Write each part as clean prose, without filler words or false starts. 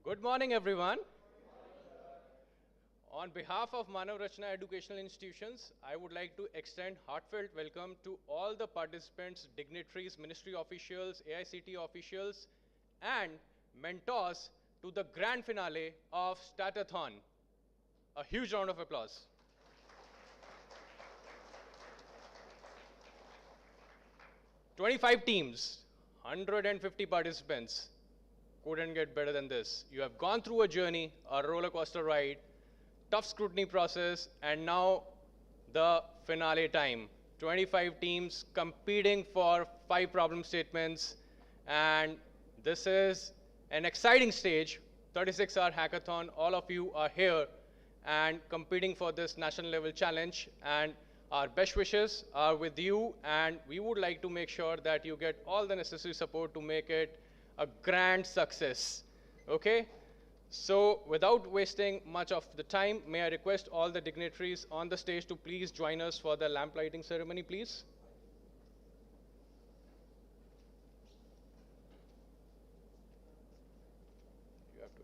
Good morning, everyone. On behalf of Manav Rachna Educational Institutions, I would like to extend heartfelt welcome to all the participants, dignitaries, ministry officials, AICT officials, and mentors to the grand finale of Statathon. A huge round of applause. 25 teams, 150 participants. Couldn't get better than this. You have gone through a journey, a roller coaster ride, tough scrutiny process, and now the finale time. 25 teams competing for 5 problem statements, and this is an exciting stage. 36-hour hackathon. All of you are here and competing for this national level challenge, and our best wishes are with you, and we would like to make sure that you get all the necessary support to make it a grand success. Okay? So without wasting much of the time, may I request all the dignitaries on the stage to please join us for the lamp lighting ceremony, please. You have to.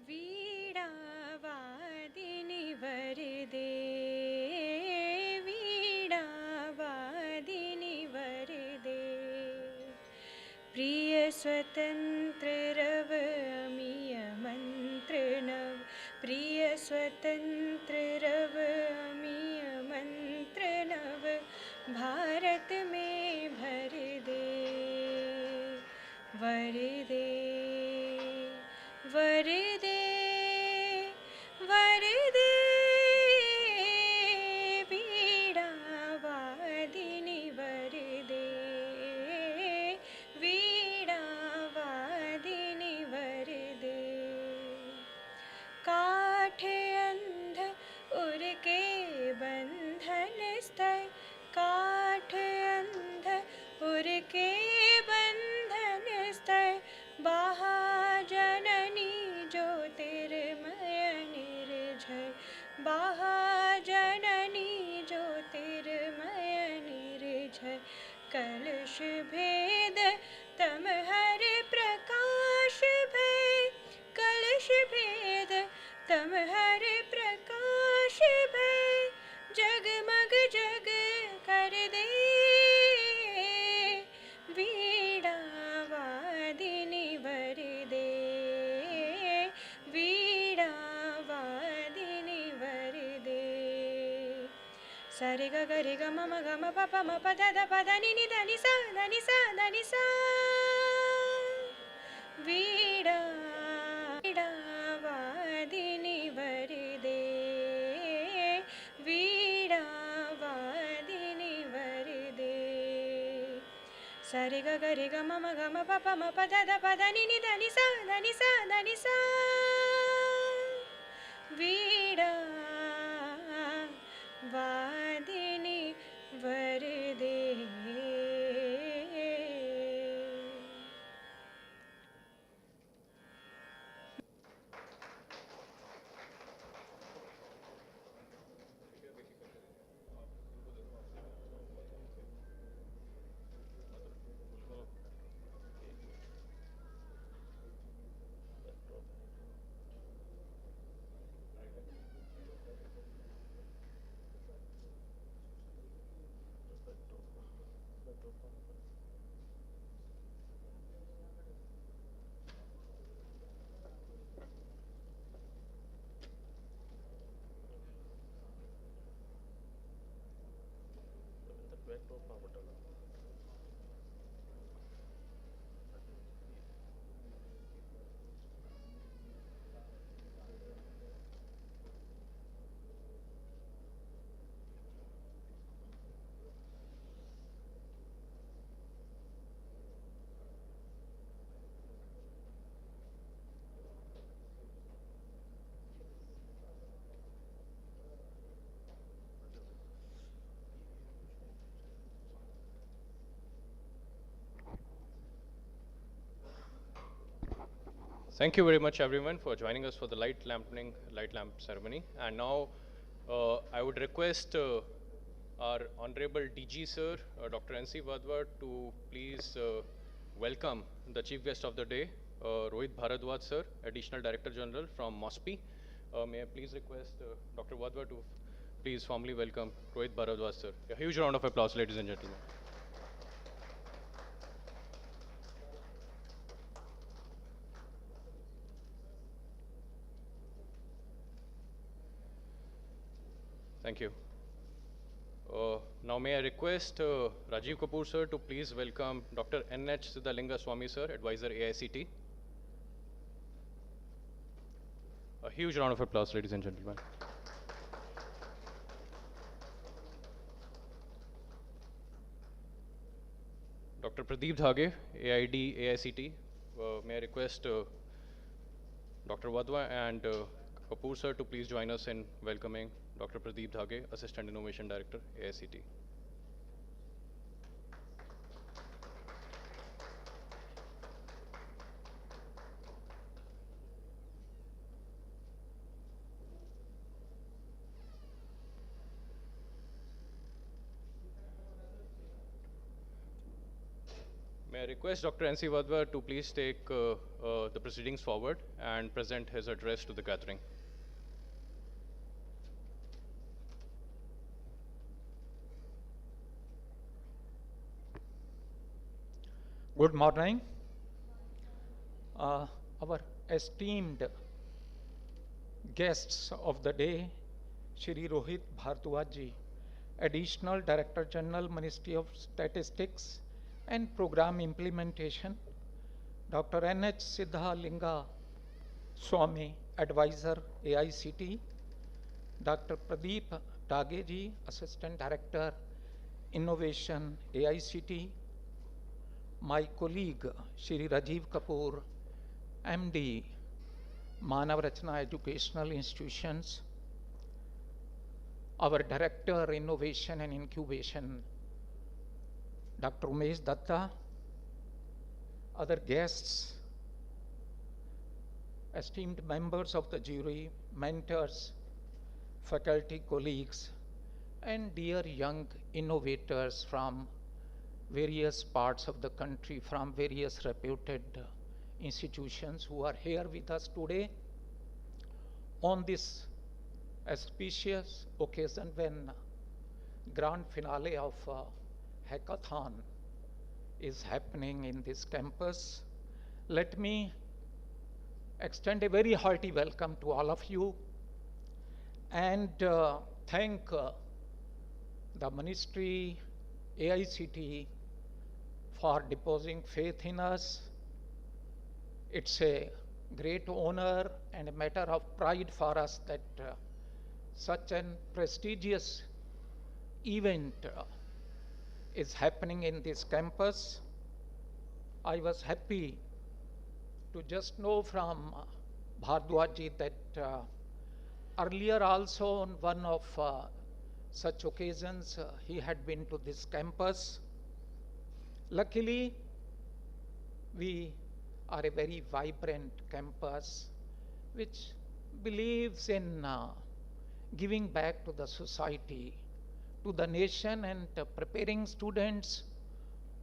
वीणावादिनि वरदे वीणावादिनि वरदे प्रिय स्वतंत्र रव अमीय मंत्र नव प्रिय स्वतंत्र रव अमीय मंत्र नव भारत में भर दे वरदे वरदे वरदे वीणावादिनि वरदे वीणावादिनि वरदे काठ अंध उर के बंधन स्थय काठ अंध उर के बंधन स्थय बाहा जननी ज्योतिर्मय निर्झर बाहा जननी ज्योतिर्मय निर्झर कलश भेद तम हर प्रकाश भय कलश भेद तम हर प्रकाश भय जगमग जग कर दे वीणावादिनि वरदे वीणावादिनि वरदे सरे ग ग रे ग म म ग म प प म प ध ध प ध नि नि ध नि सा ध नि सा ध नि सा वीणावादिनि वरदे वीणावादिनि वरदे सरे ग ग रे ग म म ग म प प म प ध ध प ध नि नि ध नि सा ध नि सा ध नि सा वीणावादिनि वरदे Thank you very much, everyone, for joining us for the light lamp ceremony. And now, I would request our Honorable DG Sir, Dr. N.C. Vadwar, to please welcome the Chief Guest of the day, Rohit Bharadwaj Sir, Additional Director General from MOSPI. May I please request Dr. Vadwar to please formally welcome Rohit Bharadwaj Sir. A huge round of applause, ladies and gentlemen. Thank you. Now may I request Rajiv Kapoor sir to please welcome Dr. N.H. Siddhalinga Swami sir, advisor AICT. A huge round of applause, ladies and gentlemen. Dr. Pradeep Dhage, AID AICT. May I request Dr. Wadhwa and Kapoor sir to please join us in welcoming Dr. Pradeep Dhage, Assistant Innovation Director, AICT. May I request Dr. N.C. Vadwar to please take the proceedings forward and present his address to the gathering. Good morning. Our esteemed guests of the day, Shri Rohit Bharadwaj ji, Additional Director General, Ministry of Statistics and Program Implementation, Dr. N.H. Siddhalinga Swami, Advisor, AICT, Dr. Pradeep Dhage ji, Assistant Director, Innovation, AICT, my colleague Shri Rajiv Kapoor, MD, Manav Rachna Educational Institutions, our Director, Innovation and Incubation, Dr. Umesh Datta, other guests, esteemed members of the jury, mentors, faculty colleagues, and dear young innovators from various parts of the country, from various reputed institutions who are here with us today on this auspicious occasion when grand finale of hackathon is happening in this campus. Let me extend a very hearty welcome to all of you and thank the Ministry, AICT, for depositing faith in us. It's a great honor and a matter of pride for us that such an prestigious event is happening in this campus. I was happy to just know from Bharadwaj ji that earlier also on one of such occasions he had been to this campus. Luckily, we are a very vibrant campus which believes in giving back to the society, to the nation, and preparing students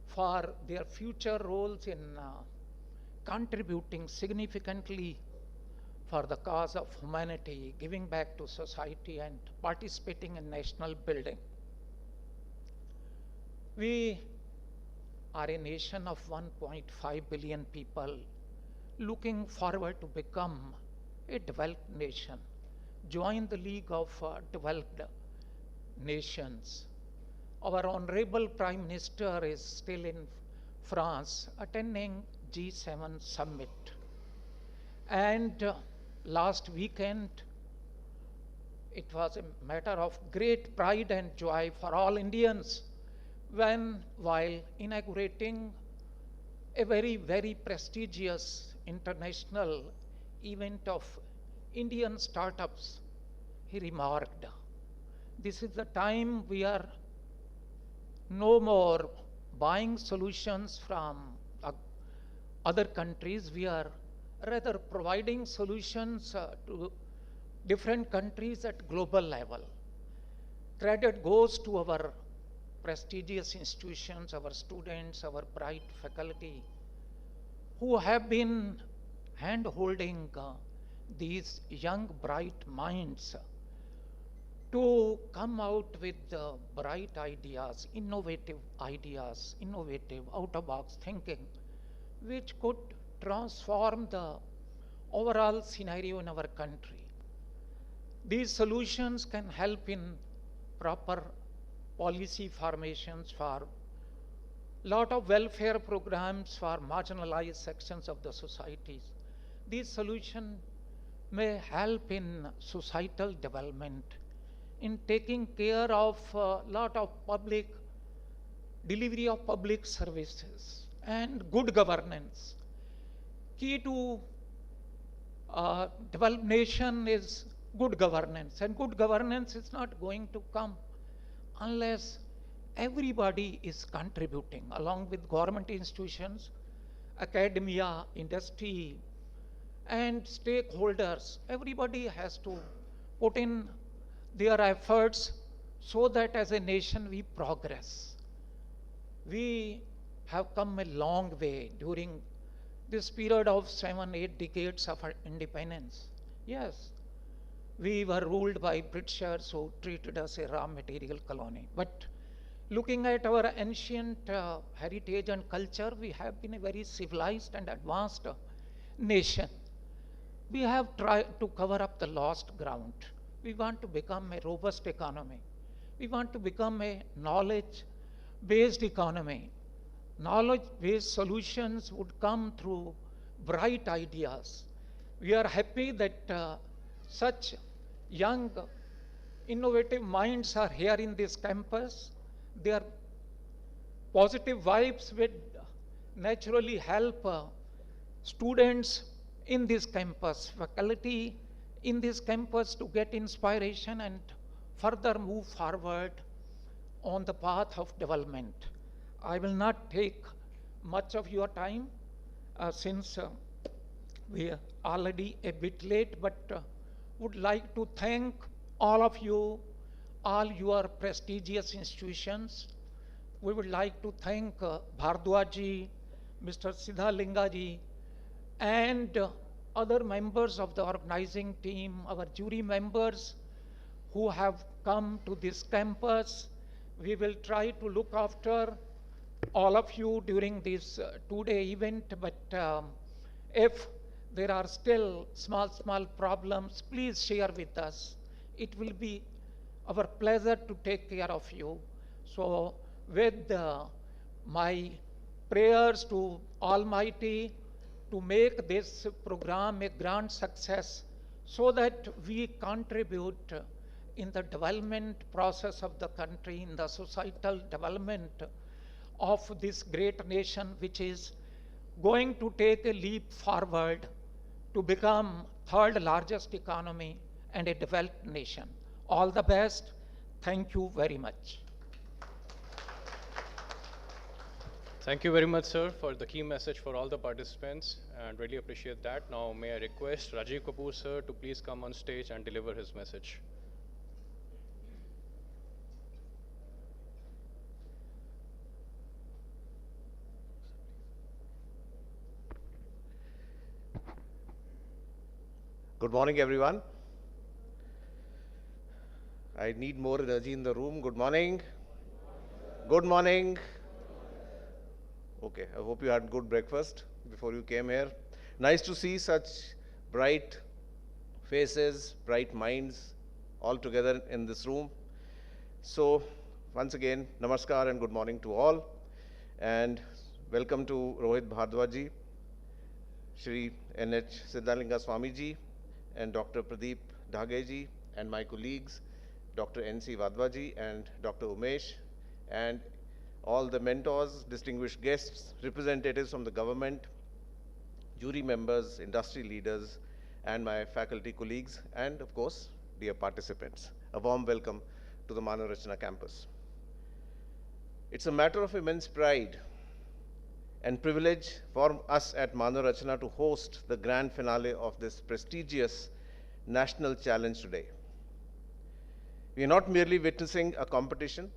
for their future roles in contributing significantly for the cause of humanity, giving back to society and participating in national building. We are a nation of 1.5 billion people looking forward to become a developed nation, join the League of Developed Nations. Our Honorable Prime Minister is still in France attending G7 summit. And last weekend, it was a matter of great pride and joy for all Indians when, while inaugurating a very, very prestigious international event of Indian startups, he remarked, "This is the time we are no more buying solutions from other countries. We are rather providing solutions to different countries at global level. Credit goes to our prestigious institutions, our students, our bright faculty, who have been hand-holding these young, bright minds to come out with bright ideas, innovative out-of-box thinking, which could transform the overall scenario in our country. These solutions can help in proper policy formations for lot of welfare programs for marginalized sections of the societies. These solutions may help in societal development, in taking care of a lot of public delivery of public services and good governance. Key to developed nation is good governance, and good governance is not going to come unless everybody is contributing along with government institutions, academia, industry, and stakeholders. Everybody has to put in their efforts so that as a nation we progress. We have come a long way during this period of 7-8 decades of our independence. Yes, we were ruled by Britishers who treated us a raw material colony. But looking at our ancient heritage and culture, we have been a very civilized and advanced nation. We have tried to cover up the lost ground. We want to become a robust economy. We want to become a knowledge-based economy. Knowledge-based solutions would come through bright ideas. We are happy that such young, innovative minds are here in this campus. Their positive vibes will naturally help students in this campus, faculty in this campus to get inspiration and further move forward on the path of development. I will not take much of your time since we are already a bit late, but would like to thank all of you, all your prestigious institutions. We would like to thank Bhardwaj, Mr. Siddhalinga ji, and other members of the organizing team, our jury members who have come to this campus. We will try to look after all of you during this two-day event, but if there are still small problems, please share with us. It will be our pleasure to take care of you. So with my prayers to Almighty to make this program a grand success so that we contribute in the development process of the country, in the societal development of this great nation, which is going to take a leap forward to become third largest economy and a developed nation. All the best. Thank you very much. Thank you very much, sir, for the key message for all the participants, and really appreciate that. Now, may I request Rajiv Kapoor, sir, to please come on stage and deliver his message. Good morning, everyone. I need more energy in the room. Good morning. Good morning. Okay, I hope you had good breakfast before you came here. Nice to see such bright faces, bright minds all together in this room. So, once again, namaskar and good morning to all. And welcome to Rohit Bhardwaj, Shri N.H. Siddhalinga Swamiji, and Dr. Pradeep Dhage, and my colleagues, Dr. N.C. Vadvaji and Dr. Umesh, and all the mentors, distinguished guests, representatives from the government, jury members, industry leaders, and my faculty colleagues, and of course, dear participants. A warm welcome to the Manavrachana campus. It's a matter of immense pride and privilege for us at Manav Rachana to host the grand finale of this prestigious national challenge today. We are not merely witnessing a competition,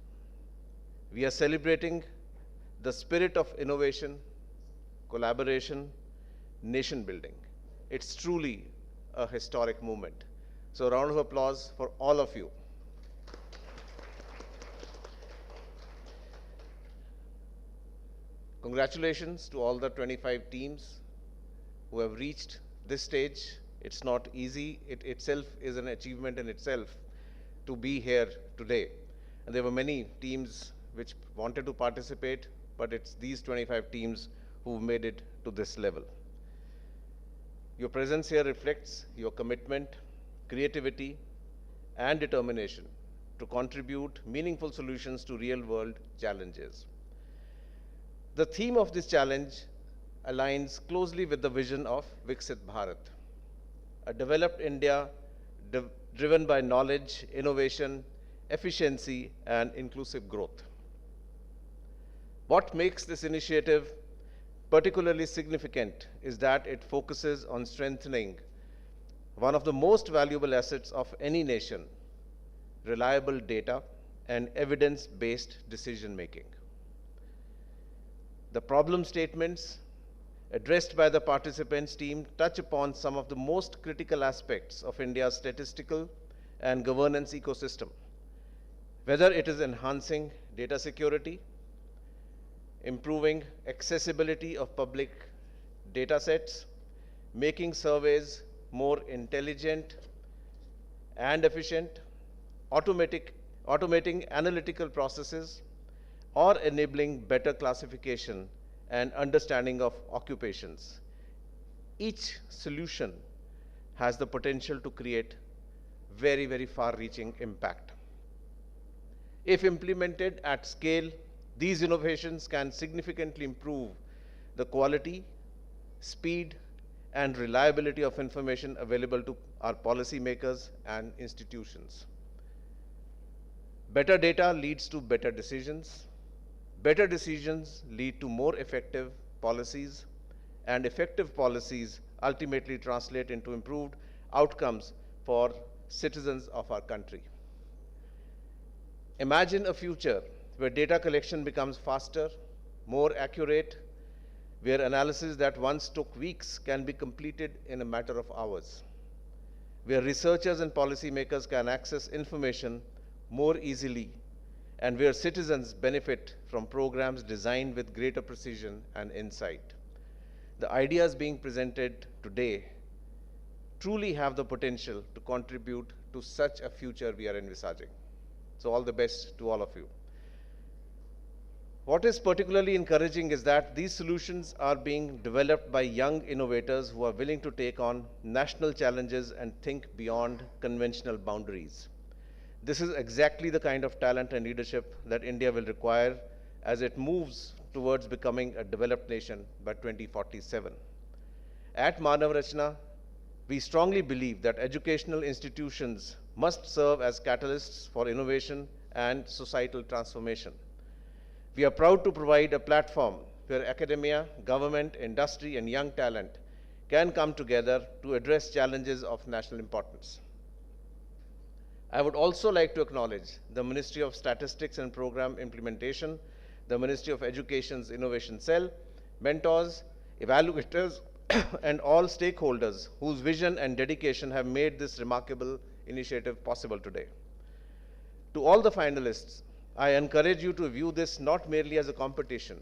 we are celebrating the spirit of innovation, collaboration, nation building. It's truly a historic moment. So a round of applause for all of you. Congratulations to all the 25 teams who have reached this stage. It's not easy. It itself is an achievement in itself to be here today. And there were many teams which wanted to participate, but it's these 25 teams who made it to this level. Your presence here reflects your commitment, creativity, and determination to contribute meaningful solutions to real-world challenges. The theme of this challenge aligns closely with the vision of Viksit Bharat, a developed India driven by knowledge, innovation, efficiency, and inclusive growth. What makes this initiative particularly significant is that it focuses on strengthening one of the most valuable assets of any nation, reliable data and evidence-based decision-making. The problem statements addressed by the participants team touch upon some of the most critical aspects of India's statistical and governance ecosystem, whether it is enhancing data security, improving accessibility of public data sets, making surveys more intelligent and efficient, automating analytical processes, or enabling better classification and understanding of occupations. Each solution has the potential to create very, very far-reaching impact. If implemented at scale, these innovations can significantly improve the quality, speed, and reliability of information available to our policymakers and institutions. Better data leads to better decisions. Better decisions lead to more effective policies, and effective policies ultimately translate into improved outcomes for citizens of our country. Imagine a future where data collection becomes faster, more accurate, where analysis that once took weeks can be completed in a matter of hours, where researchers and policymakers can access information more easily, and where citizens benefit from programs designed with greater precision and insight. The ideas being presented today truly have the potential to contribute to such a future we are envisaging. So all the best to all of you. What is particularly encouraging is that these solutions are being developed by young innovators who are willing to take on national challenges and think beyond conventional boundaries. This is exactly the kind of talent and leadership that India will require as it moves towards becoming a developed nation by 2047. At Manav Rachana, we strongly believe that educational institutions must serve as catalysts for innovation and societal transformation. We are proud to provide a platform where academia, government, industry, and young talent can come together to address challenges of national importance. I would also like to acknowledge the Ministry of Statistics and Program Implementation, the Ministry of Education's Innovation Cell, mentors, evaluators, and all stakeholders whose vision and dedication have made this remarkable initiative possible today. To all the finalists, I encourage you to view this not merely as a competition,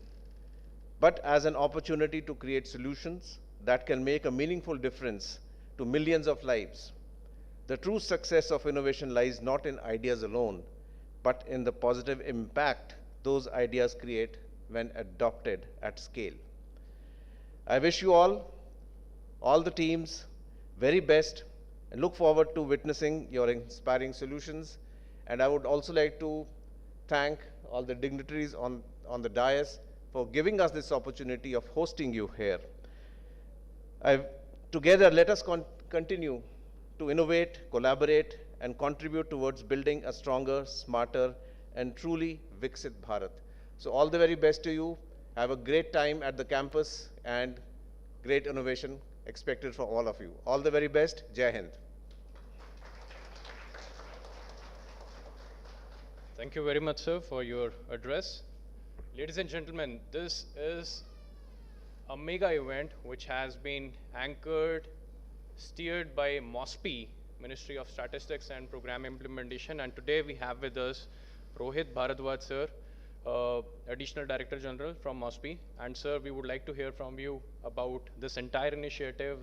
but as an opportunity to create solutions that can make a meaningful difference to millions of lives. The true success of innovation lies not in ideas alone, but in the positive impact those ideas create when adopted at scale. I wish you all the teams, very best, and look forward to witnessing your inspiring solutions. And I would also like to thank all the dignitaries on the dais for giving us this opportunity of hosting you here. Together, let us continue to innovate, collaborate, and contribute towards building a stronger, smarter, and truly Viksit Bharat. So all the very best to you, Have a great time at the campus and great innovation expected from all of you. All the very best. Jai Hind. Thank you very much, sir, for your address. Ladies and gentlemen, this is a mega event which has been anchored, steered by MOSPI, Ministry of Statistics and Program Implementation. And today we have with us Rohit Bharadwaj, sir, Additional Director General from MOSPI. And sir, we would like to hear from you about this entire initiative,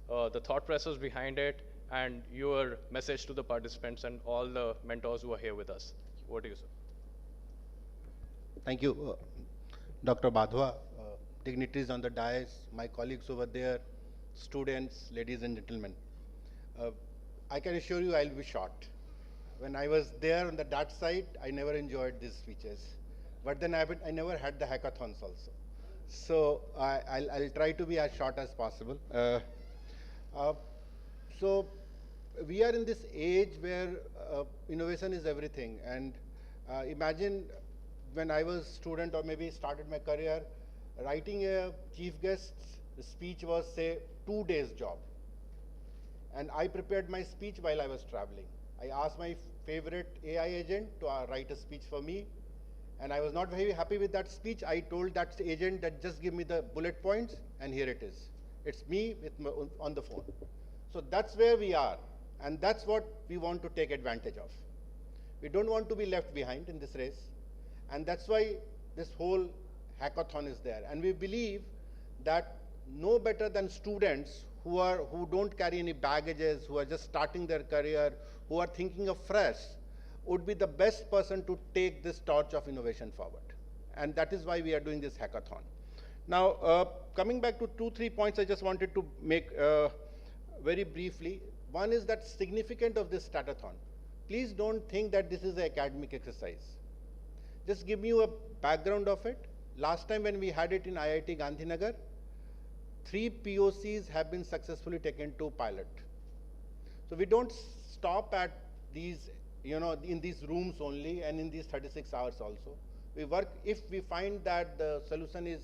the thought process behind it, and your message to the participants and all the mentors who are here with us. Over to you, sir. Thank you, Dr. Badhwa, dignitaries on the dais, my colleagues over there, students, ladies and gentlemen. I can assure you I'll be short. When I was there on the DAT side, I never enjoyed these speeches. But then I never had the hackathons also. So I'll try to be as short as possible. So we are in this age where innovation is everything. And imagine when I was student or maybe started my career, writing a chief guest's speech was, say, 2 days job. And I prepared my speech while I was traveling. I asked my favorite AI agent to write a speech for me. And I was not very happy with that speech. I told that agent that just give me the bullet points, and here it is. It's me with on the phone. So that's where we are. And that's what we want to take advantage of. We don't want to be left behind in this race. And that's why this whole hackathon is there. And we believe that no better than students who don't carry any baggages, who are just starting their career, who are thinking of fresh, would be the best person to take this torch of innovation forward. And that is why we are doing this hackathon. Now, coming back to 2-3 points I just wanted to make very briefly. One is that significant of this Statathon. Please don't think that this is an academic exercise. Just give you a background of it. Last time when we had it in IIT Gandhinagar, 3 POCs have been successfully taken to pilot. So we don't stop at these, in these rooms only and in these 36 hours also. We work, if we find that the solution is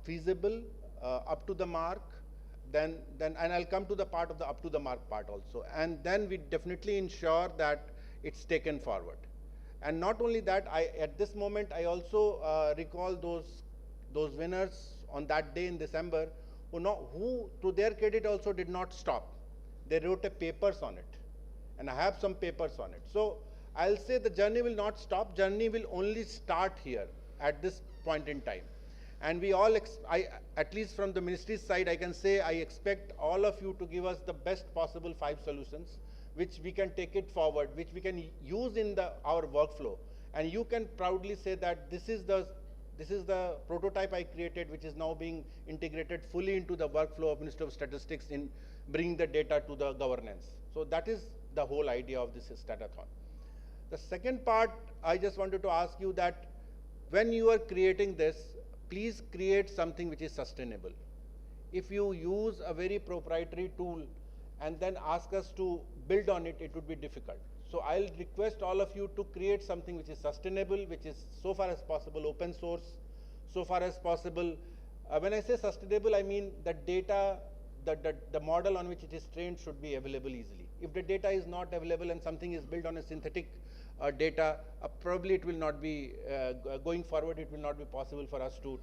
feasible, up to the mark, then and I'll come to the part of the up to the mark part also. And then we definitely ensure that it's taken forward. And not only that, at this moment, I also recall those winners on that day in December, who to their credit also did not stop. They wrote papers on it. And I have some papers on it. So I'll say the journey will not stop. Journey will only start here at this point in time. And we all, at least from the ministry's side, I can say I expect all of you to give us the best possible 5 solutions, which we can take it forward, which we can use in our workflow. And you can proudly say that this is the prototype I created, which is now being integrated fully into the workflow of Ministry of Statistics in bringing the data to the governance. So that is the whole idea of this Statathon. The second part, I just wanted to ask you that when you are creating this, please create something which is sustainable. If you use a very proprietary tool and then ask us to build on it, it would be difficult. So I'll request all of you to create something which is sustainable, which is so far as possible open source, so far as possible. When I say sustainable, I mean the data, the model on which it is trained should be available easily. If the data is not available and something is built on a synthetic data, probably it will not be, going forward, it will not be possible for us to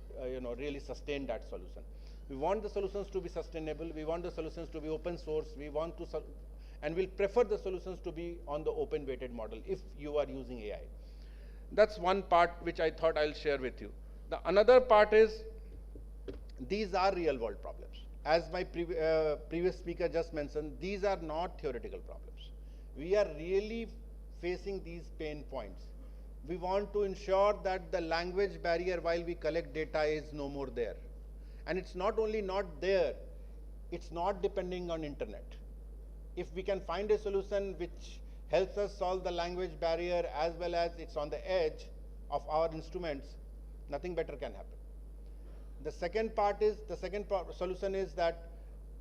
really sustain that solution. We want the solutions to be sustainable. We want the solutions to be open source. We want to, and we'll prefer the solutions to be on the open weighted model if you are using AI. That's one part which I thought I'll share with you. The another part is, these are real world problems. As my previous speaker just mentioned, these are not theoretical problems. We are really facing these pain points. We want to ensure that the language barrier while we collect data is no more there. And it's not only not there, it's not depending on internet. If we can find a solution which helps us solve the language barrier as well as it's on the edge of our instruments, nothing better can happen. The second part is, solution is that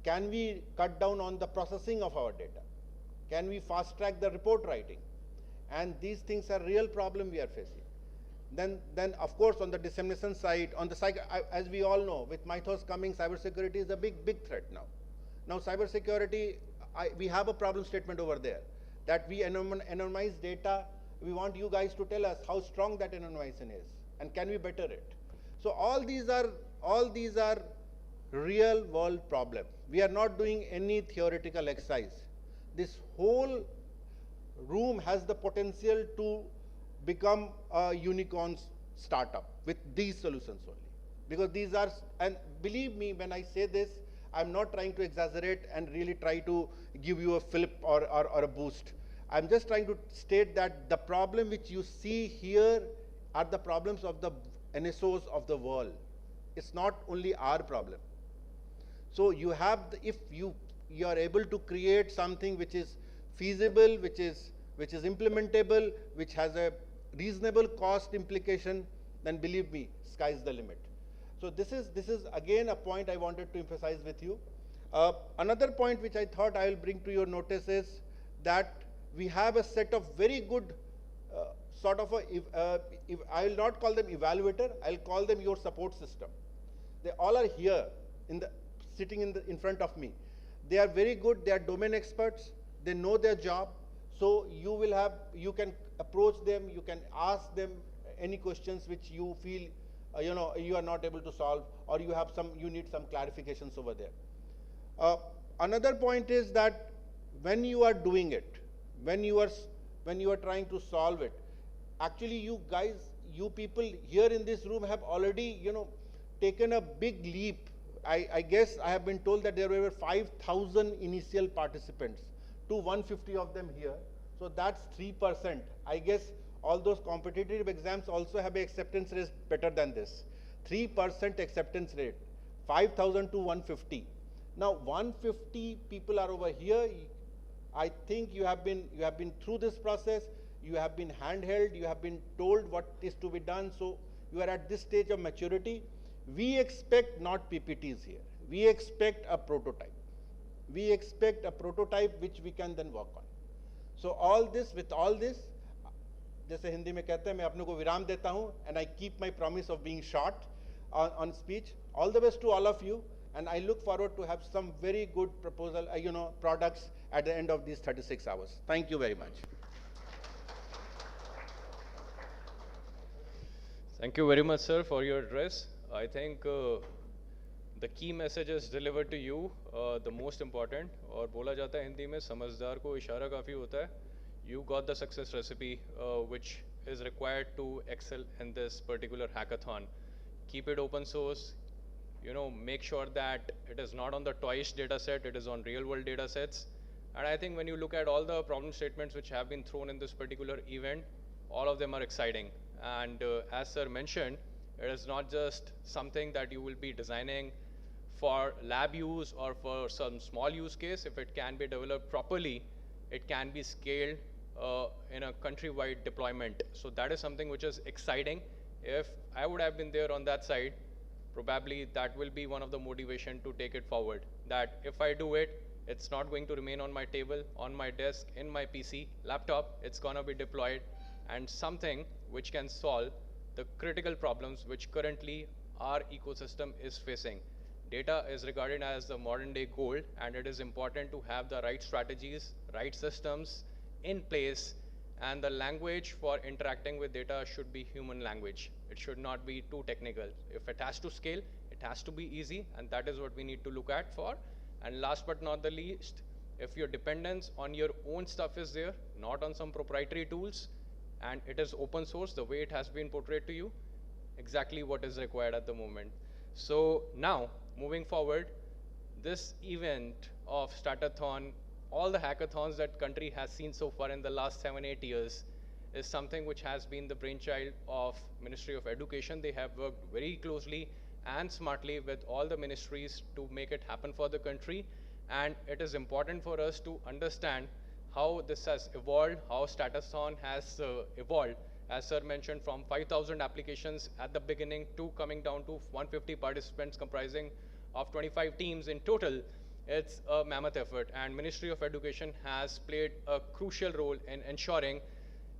can we cut down on the processing of our data? Can we fast track the report writing? And these things are real problem we are facing. Then of course on the dissemination side, on the as we all know, with Mythos coming, cybersecurity is a big threat now. Now cybersecurity, we have a problem statement over there that we anonymize data. We want you guys to tell us how strong that anonymization is and can we better it. So all these are real world problems. We are not doing any theoretical exercise. This whole room has the potential to become a unicorn startup with these solutions only. Because these are, and believe me when I say this, I'm not trying to exaggerate and really try to give you a flip or a boost. I'm just trying to state that the problem which you see here are the problems of the NSOs of the world. It's not only our problem. So you have, if you are able to create something which is feasible, which is implementable, which has a reasonable cost implication, then believe me, sky's the limit. So this is again a point I wanted to emphasize with you. Another point which I thought I will bring to your notice is that we have a set of very good sort of I will not call them evaluator, I'll call them your support system. They all are here sitting in front of me. They are very good, they are domain experts, they know their job. So you can approach them, you can ask them any questions which you feel you are not able to solve, or you need some clarifications over there. Another point is that when you are doing it, when you are trying to solve it, actually you people here in this room have already taken a big leap. I guess I have been told that there were 5,000 initial participants to 150 of them here. So that's 3%. I guess all those competitive exams also have an acceptance rate better than this. 3% acceptance rate, 5,000 to 150. Now 150 people are over here. I think you have been through this process. You have been handheld. You have been told what is to be done. So you are at this stage of maturity. We expect not PPTs here. We expect a prototype. We expect a prototype which we can then work on. So with all this, जैसे हिंदी में कहते हैं मैं अपने को विराम देता हूं, and I keep my promise of being short on speech. All the best to all of you, and I look forward to have some very good proposal, products at the end of these 36 hours. Thank you very much. Thank you very much, sir, for your address. I think the key message is delivered to you, the most important. और बोला जाता है हिंदी में समझदार को इशारा काफ़ी होता है. You got the success recipe which is required to excel in this particular hackathon. Keep it open source. Make sure that it is not on the toyish data set, it is on real world data sets. And I think when you look at all the problem statements which have been thrown in this particular event, all of them are exciting. And as sir mentioned, it is not just something that you will be designing for lab use or for some small use case. If it can be developed properly, it can be scaled in a countrywide deployment. So that is something which is exciting. If I would have been there on that side, probably that will be one of the motivation to take it forward. That if I do it, it's not going to remain on my table, on my desk, in my PC, laptop, it's gonna be deployed, and something which can solve the critical problems which currently our ecosystem is facing. Data is regarded as the modern day gold, and it is important to have the right strategies, right systems in place, and the language for interacting with data should be human language. It should not be too technical. If it has to scale, it has to be easy, and that is what we need to look at for. And last but not the least, if your dependence on your own stuff is there, not on some proprietary tools, and it is open source, the way it has been portrayed to you, exactly what is required at the moment. So now, moving forward, this event of Statathon, all the hackathons that country has seen so far in the last 7-8 years, is something which has been the brainchild of Ministry of Education. They have worked very closely and smartly with all the ministries to make it happen for the country. And it is important for us to understand how this has evolved, how Statathon has evolved. As sir mentioned, from 5,000 applications at the beginning to coming down to 150 participants comprising of 25 teams in total. It's a mammoth effort, and Ministry of Education has played a crucial role in ensuring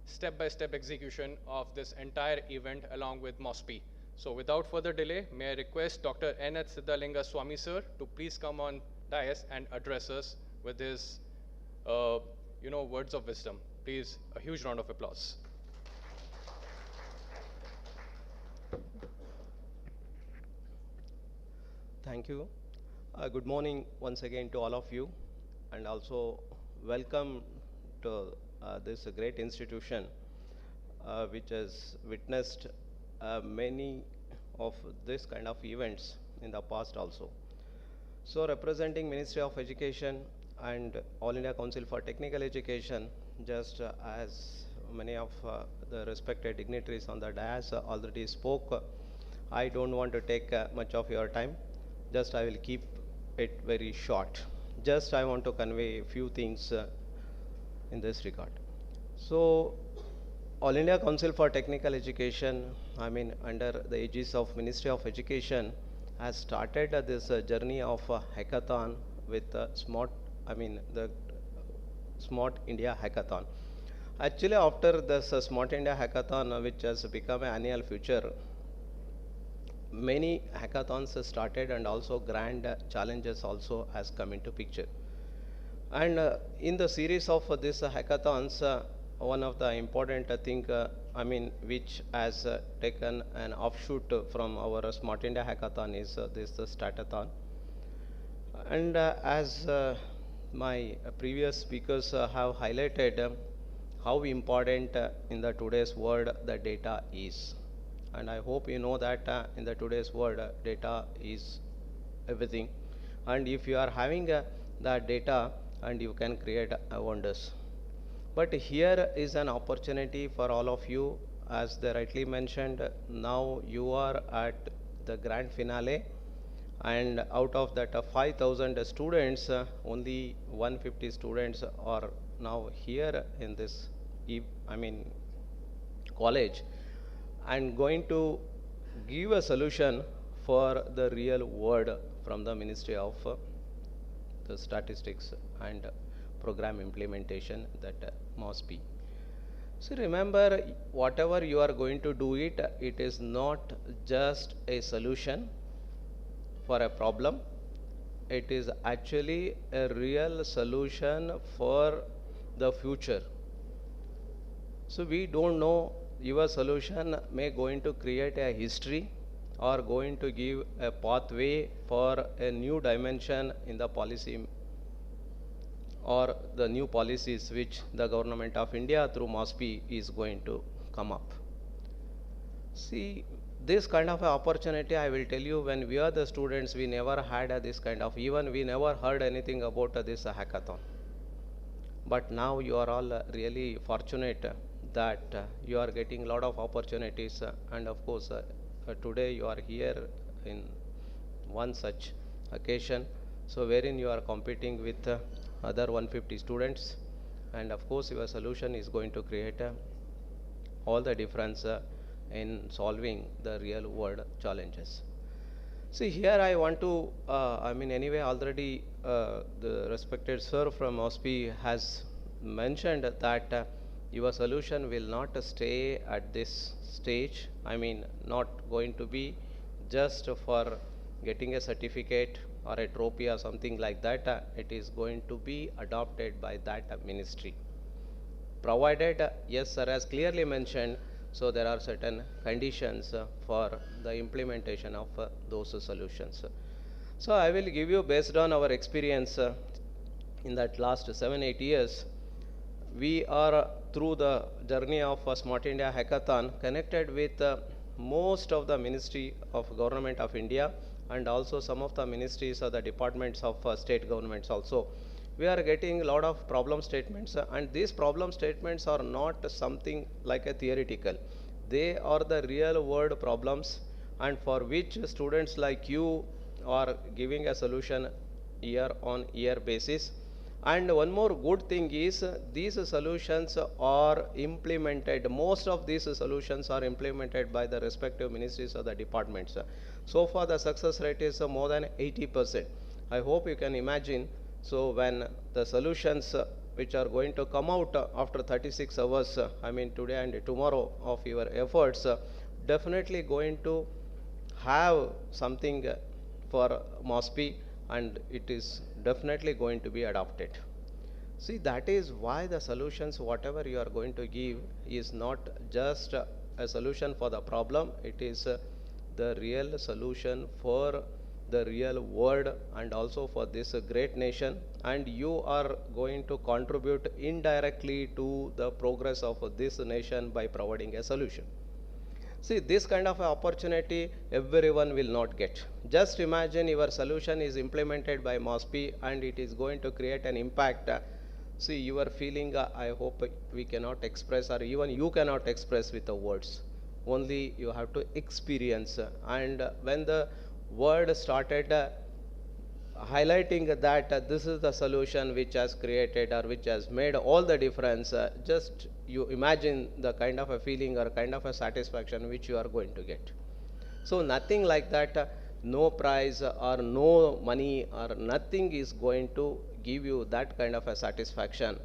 step-by-step execution of this entire event along with MOSPI. So without further delay, may I request Dr. N.H. Siddhalinga Swami sir to please come on dais and address us with his words of wisdom. Please, a huge round of applause. Thank you. Good morning once again to all of you, and also welcome to this great institution which has witnessed many of this kind of events in the past also. So representing Ministry of Education and All India Council for Technical Education, just as many of the respected dignitaries on the dais already spoke, I don't want to take much of your time. Just I will keep it very short. Just I want to convey a few things in this regard. So All India Council for Technical Education, under the aegis of Ministry of Education, has started this journey of hackathon with the Smart India Hackathon. Actually, after this Smart India Hackathon, which has become an annual feature, many hackathons started, and also grand challenges also has come into picture. And in the series of these hackathons, one of the important thing, which has taken an offshoot from our Smart India Hackathon is this Statathon. And as my previous speakers have highlighted, how important in the today's world the data is. And I hope you know that in the today's world, data is everything. And if you are having that data, and you can create wonders. But here is an opportunity for all of you, as they rightly mentioned. Now you are at the grand finale, and out of that 5,000 students, only 150 students are now here in this college, and going to give a solution for the real world from the Ministry of the Statistics and Program Implementation, that MOSPI. So remember, whatever you are going to do it is not just a solution for a problem. It is actually a real solution for the future. So we don't know, your solution may going to create a history or going to give a pathway for a new dimension in the policy or the new policies which the government of India through MOSPI is going to come up. See, this kind of opportunity, I will tell you, when we are the students, we never had this kind of, even we never heard anything about this hackathon. But now you are all really fortunate that you are getting a lot of opportunities, and of course today you are here in one such occasion, so wherein you are competing with other 150 students, and of course your solution is going to create all the difference in solving the real world challenges. See, here I want to, anyway already the respected sir from MOSPI has mentioned that your solution will not stay at this stage. Not going to be just for getting a certificate or a trophy or something like that. It is going to be adopted by that ministry. Provided, yes sir has clearly mentioned, so there are certain conditions for the implementation of those solutions. So I will give you, based on our experience in that last 7-8 years, we are through the journey of Smart India Hackathon connected with most of the Ministry of Government of India, and also some of the ministries or the departments of state governments also. We are getting a lot of problem statements, and these problem statements are not something like a theoretical. They are the real world problems, and for which students like you are giving a solution year on year basis. And one more good thing is, these solutions are implemented, most of these solutions are implemented by the respective ministries or the departments. So far the success rate is more than 80%. I hope you can imagine. So when the solutions which are going to come out after 36 hours, I mean today and tomorrow of your efforts, definitely going to have something for MOSPI, and it is definitely going to be adopted. See, that is why the solutions, whatever you are going to give, is not just a solution for the problem, it is the real solution for the real world and also for this great nation, and you are going to contribute indirectly to the progress of this nation by providing a solution. See, this kind of opportunity everyone will not get. Just imagine your solution is implemented by MOSPI and it is going to create an impact. See, your feeling, I hope we cannot express, or even you cannot express with the words. Only you have to experience. And when the word started highlighting that this is the solution which has created or which has made all the difference, just you imagine the kind of a feeling or kind of a satisfaction which you are going to get. So nothing like that, no prize or no money or nothing is going to give you that kind of a satisfaction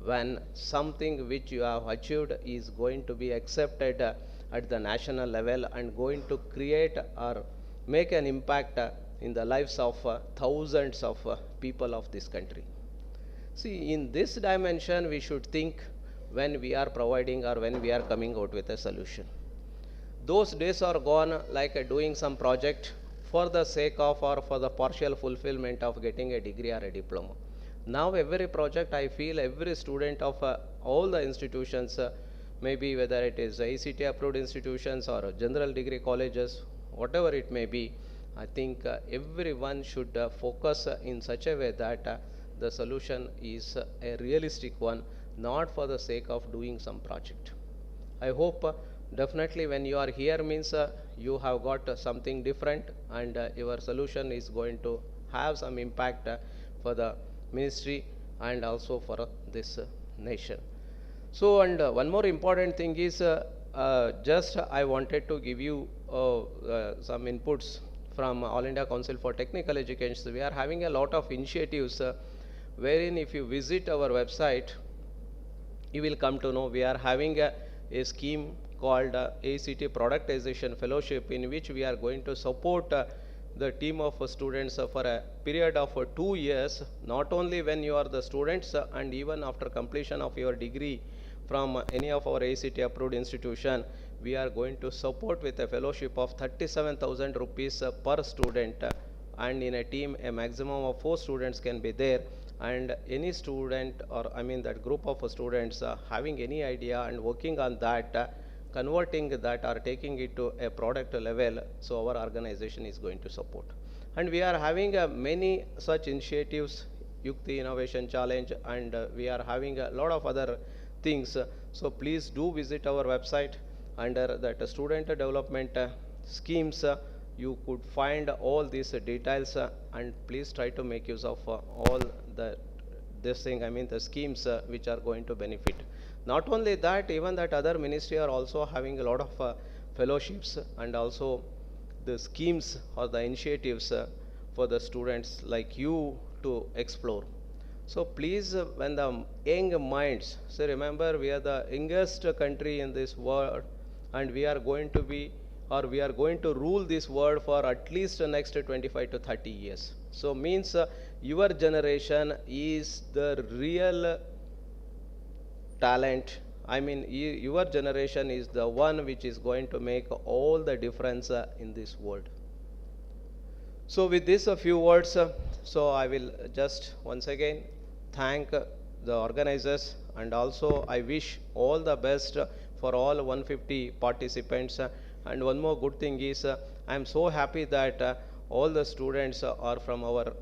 when something which you have achieved is going to be accepted at the national level and going to create or make an impact in the lives of thousands of people of this country. See, in this dimension we should think when we are providing or when we are coming out with a solution. Those days are gone, like doing some project for the sake of or for the partial fulfillment of getting a degree or a diploma. Now every project, I feel every student of all the institutions, maybe whether it is ACT approved institutions or general degree colleges, whatever it may be, I think everyone should focus in such a way that the solution is a realistic one, not for the sake of doing some project. I hope definitely when you are here means you have got something different, and your solution is going to have some impact for the ministry and also for this nation. So, and one more important thing is just I wanted to give you some inputs from All India Council for Technical Education. So we are having a lot of initiatives wherein if you visit our website, you will come to know we are having a scheme called ACT Productization Fellowship, in which we are going to support the team of students for a period of 2 years, not only when you are the students and even after completion of your degree from any of our ACT approved institution, we are going to support with a fellowship of 37,000 rupees per student, and in a team a maximum of 4 students can be there, and any student or I mean that group of students having any idea and working on that, converting that or taking it to a product level, so our organization is going to support. And we are having many such initiatives, Yukti Innovation Challenge, and we are having a lot of other things. So please do visit our website. Under that student development schemes, you could find all these details, and please try to make use of all the the schemes which are going to benefit. Not only that, even that other ministry are also having a lot of fellowships and also the schemes or the initiatives for the students like you to explore. So please, when the young minds, so remember we are the youngest country in this world, and we are going to be, or we are going to rule this world for at least the next 25 to 30 years. So means your generation is the real talent. I mean, your generation is the one which is going to make all the difference in this world. So with this a few words, so I will just once again thank the organizers, and also I wish all the best for all 150 participants. And one more good thing is I am so happy that all the students are from our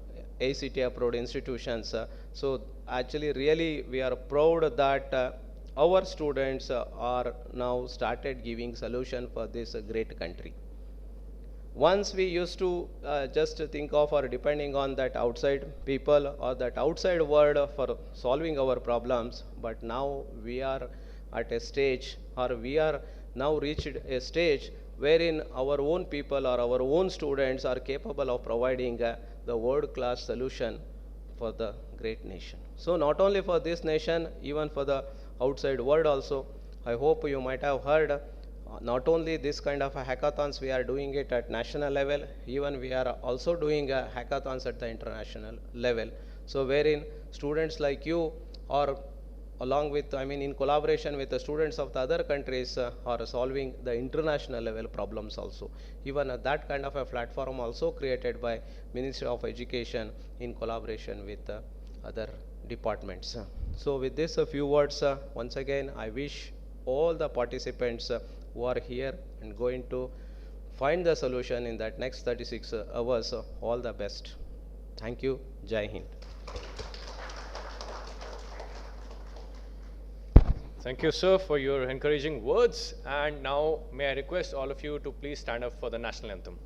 ACT approved institutions. So actually really we are proud that our students are now started giving solution for this great country. Once we used to just think of or depending on that outside people or that outside world for solving our problems, but now we are at a stage, or we are now reached a stage wherein our own people or our own students are capable of providing the world-class solution for the great nation. So not only for this nation, even for the outside world also, I hope you might have heard, not only this kind of a hackathons, we are doing it at national level, even we are also doing hackathons at the international level. So wherein students like you, or along with, I mean, in collaboration with the students of the other countries, are solving the international level problems also. Even that kind of a platform also created by Ministry of Education in collaboration with other departments. So with this, a few words, once again, I wish all the participants who are here and going to find the solution in that next 36 hours, all the best. Thank you. Jai Hind. Thank you, sir, for your encouraging words. And now, may I request all of you to please stand up for the national anthem.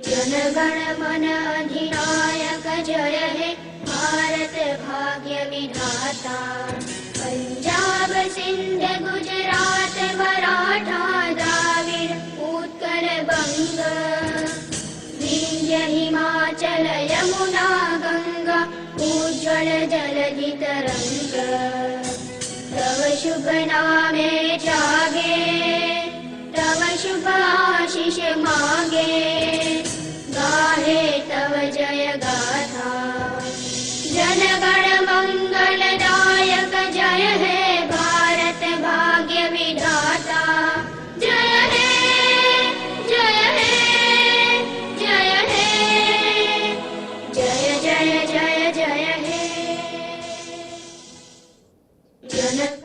जनगण मन अधिनायक जय हे भारत भाग्य विधाता पंजाब सिंध गुजरात मराठा द्राविड़ उत्कल बंग विंध्य हिमाचल यमुना गंगा उज्ज्वल जलधि तरंग तव शुभ नामे जागे तव शुभ आशीष मांगे गाहे तव जय गाथा जनगण मंगलदायक जय हे भारत भाग्य विधाता जय हे जय हे जय हे जय जय जय जय हे जनगण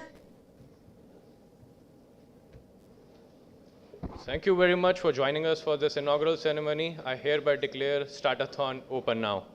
Thank you very much for joining us for this inaugural ceremony. I hereby declare Statathon open now.